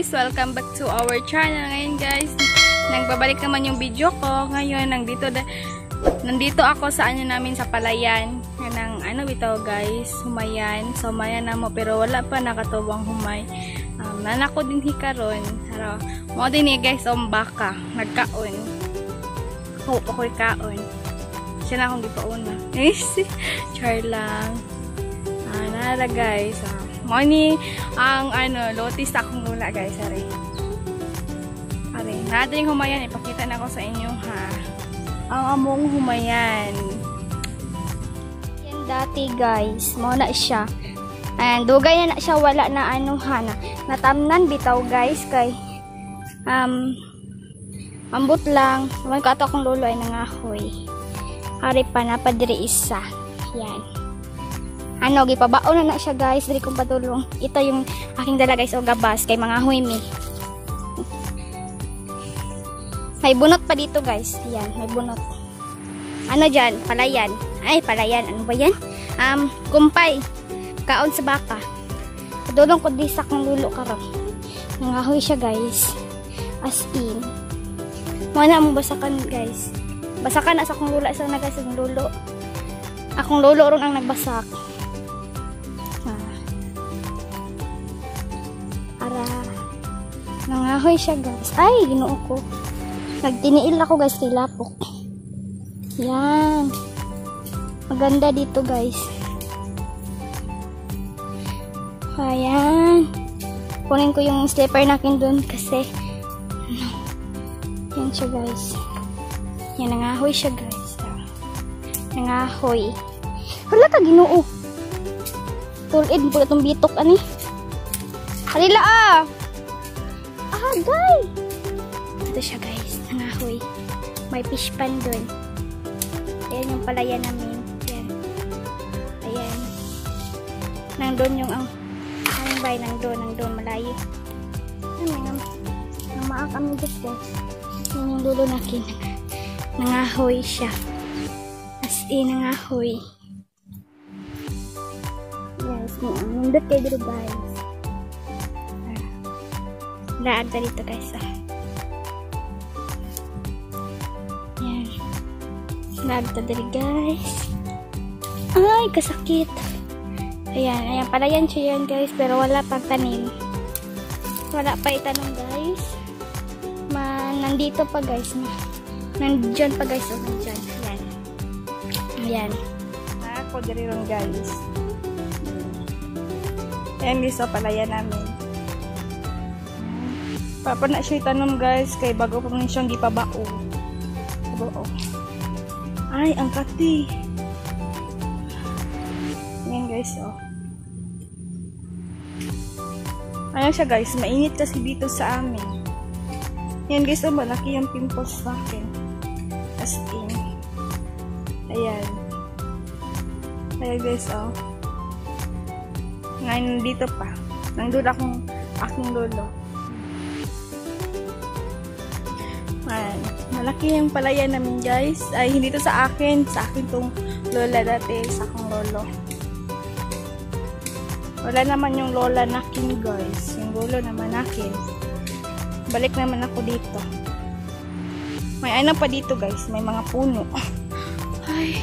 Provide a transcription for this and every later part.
guys! Welcome back to our channel. Ngayon guys, nagbabalik naman yung video ko. Ngayon, nandito ako sa namin sa Palayan. Yan ang ito guys, humayan. So, humayan na mo pero wala pa nakatubang humay. Nanako din hikaron. Pero, mo din guys, baka. Nagkaon. Ako'y kaon. Siya na akong gipauna. Char lang. Nara guys. Money ang lotis akong lula guys. Ari. Natin yung humayan. Ipakita na ko sa inyo ha. Ang among humayan. Yan dati guys. Muna siya. And dugay na siya wala na natamnan bitaw guys kay ambot lang. Naman ka ato akong lolo ay nangahoy. Hari pa na padiri isa. Yan. Gipabaon na siya guys. Dili kong patulong. Ito yung aking dala guys o gabas kay mga huimi. May bunot pa dito guys. Yan, may bunot. Dyan? Palayan. Ay, palayan. Ano ba yan? Kumpay. Kaon sa baka. Padulong ko di sa kong lulo karon. Nangahoy siya guys. As in. Mana mong basakan guys. Basakan na sa kong lula. Sa guys ang lulo. Akong lolo ron ang nagbasak. Nangahoy siya guys. Ay, ginoo ko. Nagtiniil ako guys kay lapok. Yan. Maganda dito guys. Ayan. Kunin ko yung slipper natin dun kasi yan siya guys. Yan, nangahoy siya guys. Nangahoy. Hala ka ginoo. Tulid po itong bitok ani. Halila Agay! Ito siya guys, nangahoy. May fish pan dun. Ayan yung palayan namin. Ayan. Ayan. Nandun yung nandun, malayo. Ayan, namaak kami guys. Yan yung dulo nakin. Nangahoy siya. As in, nangahoy. Yes, nandun kayo dito guys. Naagda dito guys. Yan. Naagda dito guys. Ay, kasakit. Ayan pala yan siya yan guys. Pero wala pang tanim. Wala pa itanong guys. Nandito pa guys. Nandyan pa guys. Nandyan. Ayan. Ayan. Ako diri ron guys. Ayan guys. Palayan namin. Papa na siya itanom guys kay bago pa man siyang gipabao. Ay, ang kati. Yan guys Ayan siya guys, mainit kasi dito sa amin. Yan guys, malaki yung pimples sa akin. As in. Ayan. Ayan guys Ngayon dito pa. Nandun aking lolo. Malaki yung palayan namin guys. Ay, hindi to sa akin. Sa akin tong lola dati. Sa akong lolo. Wala naman yung lola nakin guys. Yung lolo naman nakin. Balik naman ako dito. May pa dito guys. May mga puno. Ay.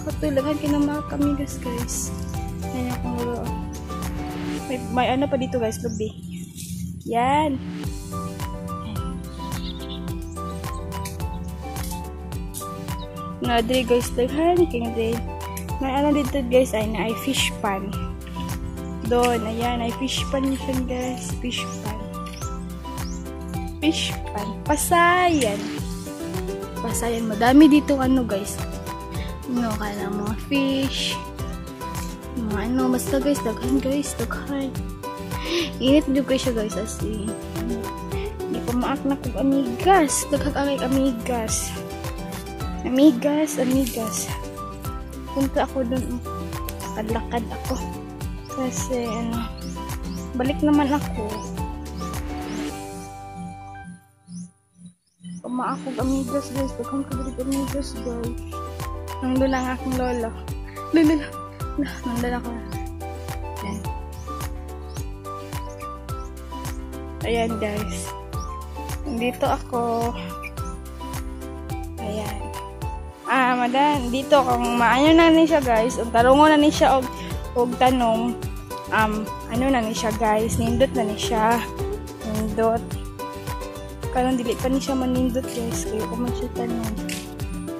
Katulagan kinamaka kami guys. Ayan akong lolo. May pa dito guys. Lubi. Yan. Diri guys, daghan king din. May dito guys ay na fish pan. Doon, ayan ay fish pan siya guys, fish pan. Fish pan, pasayan. Pasayan, madami dito guys. Kala mga fish. Mga basta guys, daghan guys, daghan. Init juga siya guys as in. Hindi pa maak na kong amigas, daghan amigas. Amigas. Punta ako dun. Lakad ako. Kasi, balik naman ako. Kumaakog amigas guys. Daghan ka dito amigas guys. Nandun ang aking lolo. Nandun ako. Ayan guys. Dito ako. Ayan. Madan, dito kung maano na ni siya guys, ang tarungo na ni siya og tanong, ano na ni siya guys, nindot na ni siya. Nindot. Karon dili pa ni siya manindot guys, kaya ko man siya tanong.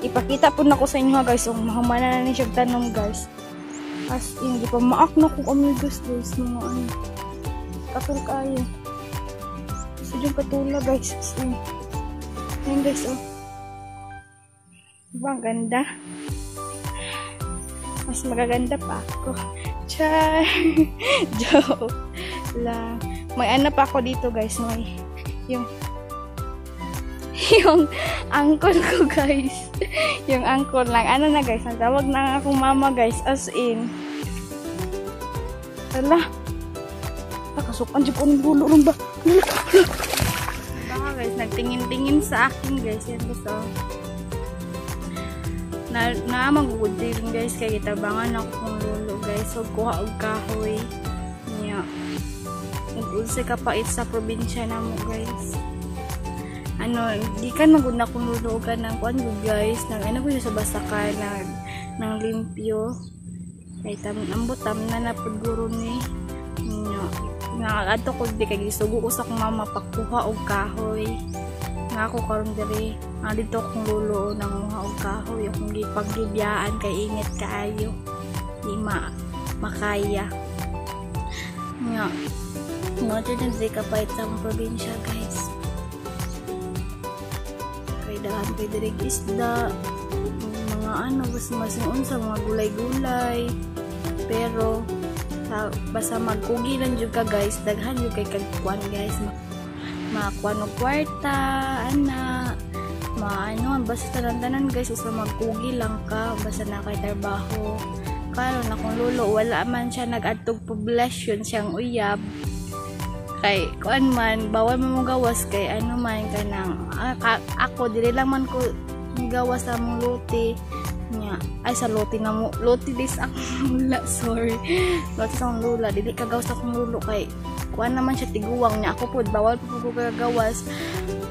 Ipakita po na ko sa inyo guys, kung mahamana na ni siya tanong guys. As in, di pa maak na kung amigos guys, mga ano. Katul kayo. So yung katula guys, as in. Ayan guys, oh. Diba ang ganda? Mas magaganda pa ako. Char! Joke lang. May ano pa ako dito guys. May yung angkol ko guys. Yung angkol lang. Ano na guys? Nagtawag na akong mama guys. As in. Hala. Nakasukan dyan po ng gulo rin ba? Baka guys. Nagtingin-tingin sa akin guys. Yan guys oh. Na magugod din guys kaya gitabangan ako kung lolo guys, so kuha og kahoy niya unsa ka pait sa probinsya namo guys. Ano di ka magud na kung lolo ka nang kuan guys nang ano ko sa basakan nang limpyo kay ambot na napud guro ni niya nga ko di kay gisugo ko sa akong mama pagkuha og kahoy nga ako karon diri dito akong lulo nang muha og kahoy akong gipagbibiyaan kay init kaayo di makaya nga din di ka pait sa probinsya guys kay daan kay diri isda mga ano basta unsa mga gulay-gulay pero basta magkugi lang jud ka guys daghan jud kay kagkuan guys makuha ng kwarta, ana, maano, basta tanan guys, usa magkugi lang ka, basta na kay trabaho. Karon akong lolo, wala man siya nag-adtog poblasyon siyang uyab. Kay, kuan man, bawal mo gawas kay ano man, kanang, ako, dili lang man ko gawas sa mong luti. Ay, sa luti na mo, luti dis akong lula, sorry. Luti sa akong lula, dili ka gawas akong lulo kay, kuan naman siya tiguwang niya ako po bawal po ko gagawas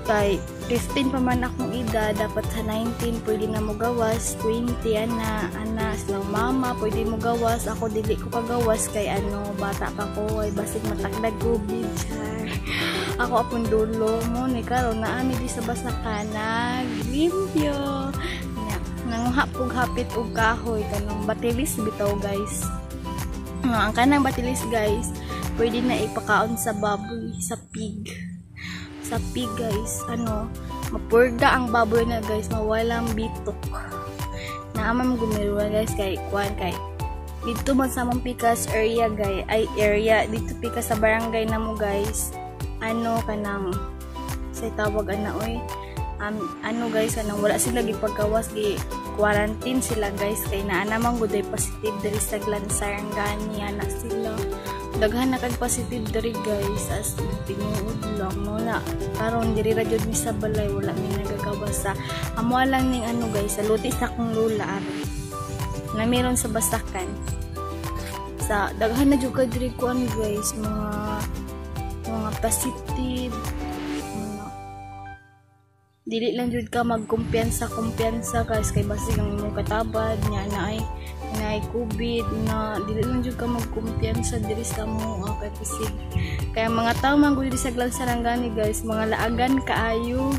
kay 15 pa man akong edad dapat sa 19 pwede na mo gawas 20 ana silang mama pwede mo gawas ako dili ko kagawas kay ano bata pa ko ay basig matagdag gubid ako apon dulo mo ni karon na ami di sa basakan naglimpyo nanguhapog hapit og kahoy kanang batilis bitaw guys ang kanang batilis guys pwede na ipakaon sa baboy, sa pig. Sa pig guys, ano, mapurga ang baboy na guys, mawalang bitok. Naaman gumiruwa guys, kay kuan kay dito man sa mong pikas area guys, dito pikas sa barangay na mo guys. Ano kanang say tawag ana oy. Ano guys, kanang wala sila gipagawas gi quarantine sila guys kay naa namang guday positive diri sa Glansarangani ana sila. Daghan na kag positive diri guys as tinuod lang no na karon diri ra jud mi sa balay wala mi nagagawas sa amo lang ning ano guys sa luti sa akong lula ari na meron sa basakan sa daghan na jud ka diri kuan guys mga positive dili lang jud ka magkumpiyansa guys kay basig ang imong katabad nya na COVID na dili lang jud ka magkumpiyansa diri sa mo kay pisig kaya mga tao man gud sa Glansarangani guys mga laagan kaayo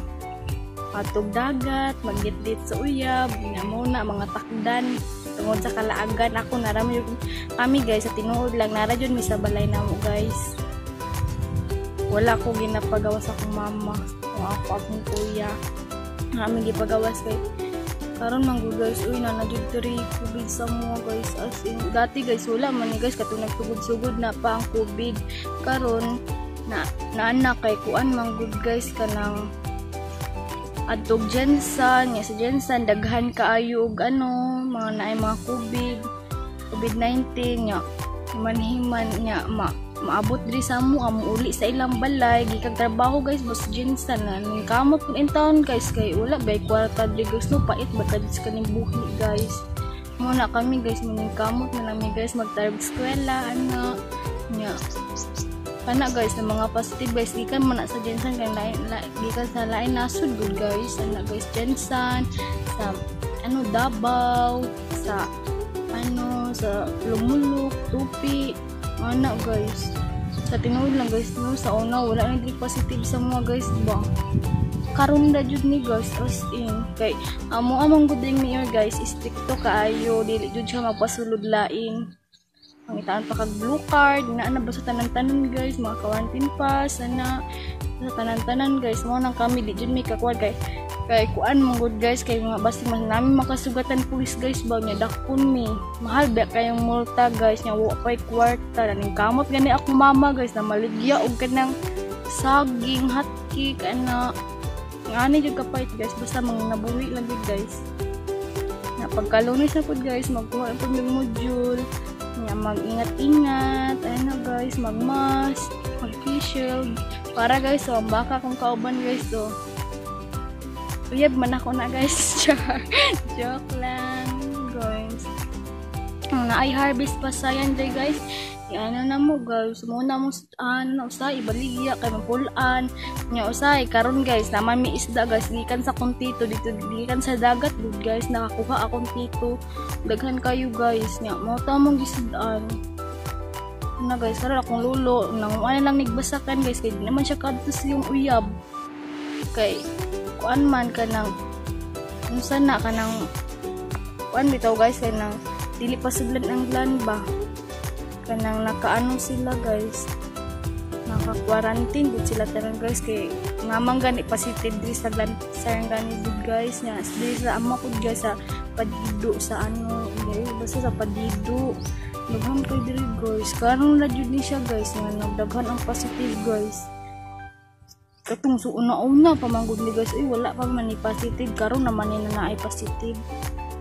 patog dagat magitlit sa uyab nya muna mga takdan tungod sa kalaagan ako narami kami guys sa tinuod lang nara jud mi sa balay namo guys wala ko ginapagawas akong mama o ako akong kuya namin gipagawas kay karon man guys uy na jud diri COVID sa mo guys as in dati guys wala man ni guys katong nagtugod-sugod na pa ang COVID karon na anak kay kuan man gud guys kanang adtog Jensen nya sa Jensen daghan kaayo og ano mga naay mga COVID-19 nya himan-himan nya maabot diri sa mo uli sa ilang balay gikag trabaho guys bus Jensen na ning kamot kun intawon guys kay wala bay kwarta diri guys no pait bakad sa kaning buhi guys muna kami guys muning kamot na lang guys magtarb eskwela ano nya kana guys na mga positive guys gikan man na sa Jensan kay gikan sa lain nasud good guys ana guys Jensan sa ano Davao sa ano sa Lumulok Tupi ana guys sa tinuod lang guys no sa una wala na di positive sa mga guys ba karon na jud ni guys as in kay among good thing niyo guys stricto kaayo dili jud siya magpasulod lain. Pangitaan pa kag blue card na ba sa tanan-tanan guys mga quarantine pass ana sa tanan-tanan guys mo nang kami di jud mi kakuan kay kuan mong good guys kay mga basi man namin makasugatan pulis guys ba nya dakpon mi mahal ba kayong multa guys nya wa pay kwarta ning kamot gani ako mama guys na maligya og kanang saging hotcake ana ngani jud kapait guys basta mga nabuhi lang gid guys na pagkalunis na pud guys magkuha pud ng module nya mag-ingat-ingat ano guys mag-mask mag-face shield para guys so ang baka kung kauban guys do uyab man ako na guys joke lang guys na ay harvest pa sayan day guys ano na mo guys muna mo ano usay ibaligya kay mapulaan nya usay karon guys naman mi isda guys gikan sa kuntito dito gikan sa dagat good guys nakakuha akong tito daghan kayo guys nya mo ta mong gisidaan na guys karon akong lulo nang ano lang nigbasakan guys kay di naman siya kadtos yung uyab kay kuan man kanang unsa na kanang kuan bitaw guys kanang dili pa sudlan ang glan ba kanang nakaano sila guys naka-quarantine gud sila tanan guys kay mamang gani positive di sa gani gud guys nya di sa amo pud guys sa padido sa ano basta sa padido daghan kay diri guys karon na jud ni siya guys nga nagdaghan ang positive guys katong so una pamanggod ni guys ay wala pa man ni positive karon naman ni na ay positive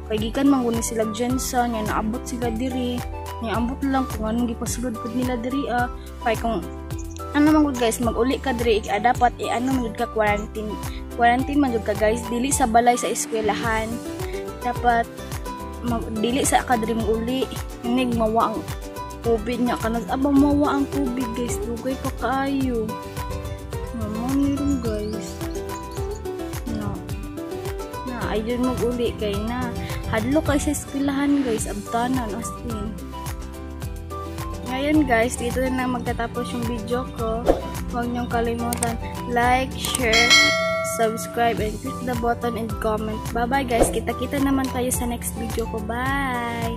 kay gikan mangguni sila Jensen nya naabot sila diri nya ambot lang kung anong gipasulod pud nila diri kay kung ano man gud guys mag-uli ka diri dapat ano man ka quarantine man jud ka guys dili sa balay sa eskwelahan dapat dili sa ka diri mag-uli nig mawa ang COVID nya kanang mawa ang COVID guys dugay pa kaayo meron guys na ayun mag-uli kay na hadlo kay sa eskwelahan guys abtanan as in. Ngayon guys, dito na magtatapos yung video ko. Huwag niyong kalimutan like, share, subscribe, and click the button and comment. Bye bye guys, kita-kita naman tayo sa next video ko. Bye!